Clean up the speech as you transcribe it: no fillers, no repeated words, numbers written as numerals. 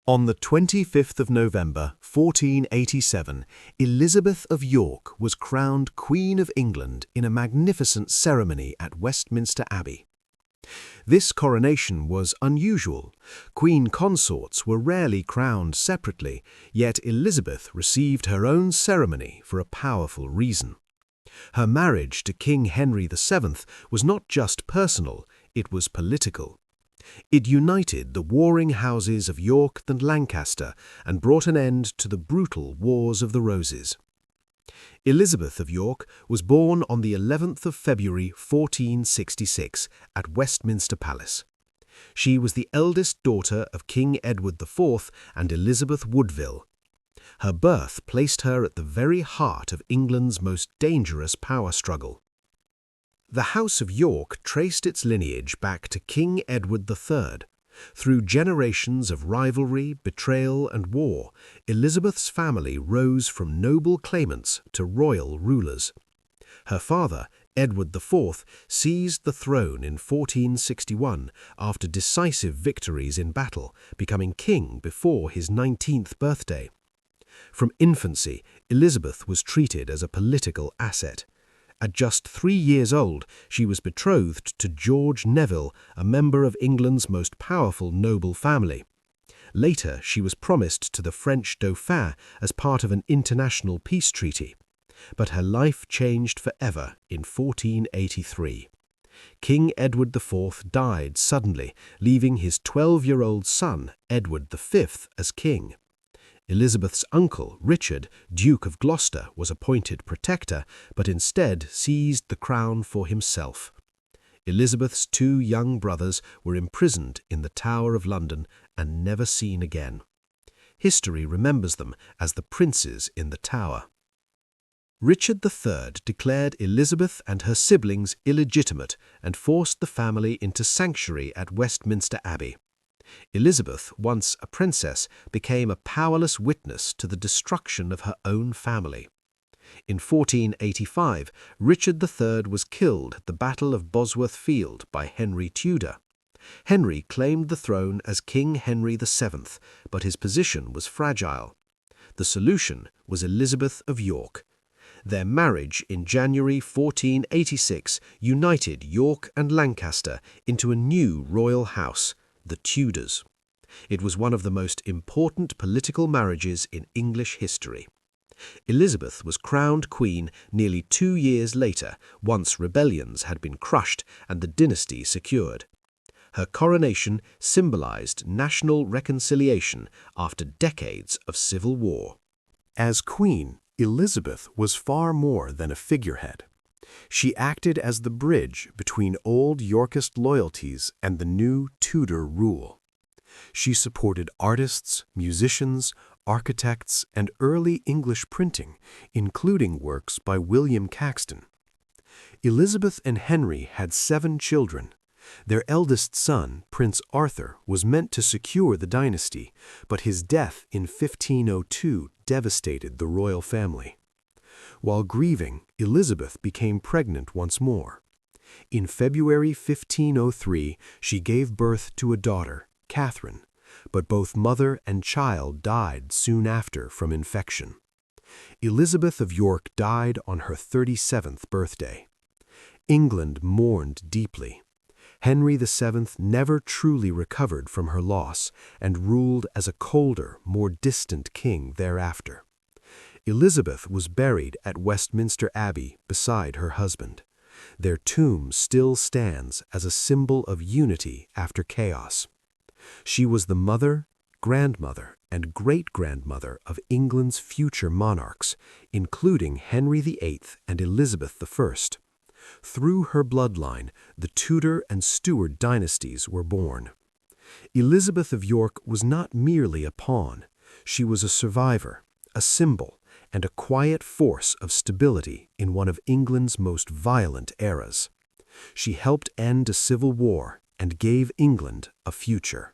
On the 25th of November, 1487, Elizabeth of York was crowned Queen of England in a magnificent ceremony at Westminster Abbey. This coronation was unusual. Queen consorts were rarely crowned separately, yet Elizabeth received her own ceremony for a powerful reason. Her marriage to King Henry VII was not just personal, it was political. It united the warring houses of York and Lancaster and brought an end to the brutal Wars of the Roses. Elizabeth of York was born on the 11th of February 1466 at Westminster Palace. She was the eldest daughter of King Edward IV and Elizabeth Woodville. Her birth placed her at the very heart of England's most dangerous power struggle. The House of York traced its lineage back to King Edward III. Through generations of rivalry, betrayal, and war, Elizabeth's family rose from noble claimants to royal rulers. Her father, Edward IV, seized the throne in 1461 after decisive victories in battle, becoming king before his 19th birthday. From infancy, Elizabeth was treated as a political asset. At just 3 years old, she was betrothed to George Neville, a member of England's most powerful noble family. Later, she was promised to the French Dauphin as part of an international peace treaty. But her life changed forever in 1483. King Edward IV died suddenly, leaving his 12-year-old son, Edward V, as king. Elizabeth's uncle, Richard, Duke of Gloucester, was appointed protector, but instead seized the crown for himself. Elizabeth's 2 young brothers were imprisoned in the Tower of London and never seen again. History remembers them as the princes in the Tower. Richard III declared Elizabeth and her siblings illegitimate and forced the family into sanctuary at Westminster Abbey. Elizabeth, once a princess, became a powerless witness to the destruction of her own family. In 1485, Richard III was killed at the Battle of Bosworth Field by Henry Tudor. Henry claimed the throne as King Henry VII, but his position was fragile. The solution was Elizabeth of York. Their marriage in January 1486 united York and Lancaster into a new royal house, the Tudors. It was one of the most important political marriages in English history. Elizabeth was crowned queen nearly 2 years later, once rebellions had been crushed and the dynasty secured. Her coronation symbolized national reconciliation after decades of civil war. As queen, Elizabeth was far more than a figurehead. She acted as the bridge between old Yorkist loyalties and the new Tudor rule. She supported artists, musicians, architects, and early English printing, including works by William Caxton. Elizabeth and Henry had 7 children. Their eldest son, Prince Arthur, was meant to secure the dynasty, but his death in 1502 devastated the royal family. While grieving, Elizabeth became pregnant once more. In February 1503, she gave birth to a daughter, Catherine, but both mother and child died soon after from infection. Elizabeth of York died on her 37th birthday. England mourned deeply. Henry VII never truly recovered from her loss and ruled as a colder, more distant king thereafter. Elizabeth was buried at Westminster Abbey beside her husband. Their tomb still stands as a symbol of unity after chaos. She was the mother, grandmother, and great-grandmother of England's future monarchs, including Henry VIII and Elizabeth I. Through her bloodline, the Tudor and Stuart dynasties were born. Elizabeth of York was not merely a pawn. She was a survivor, a symbol, and a quiet force of stability in one of England's most violent eras. She helped end a civil war and gave England a future.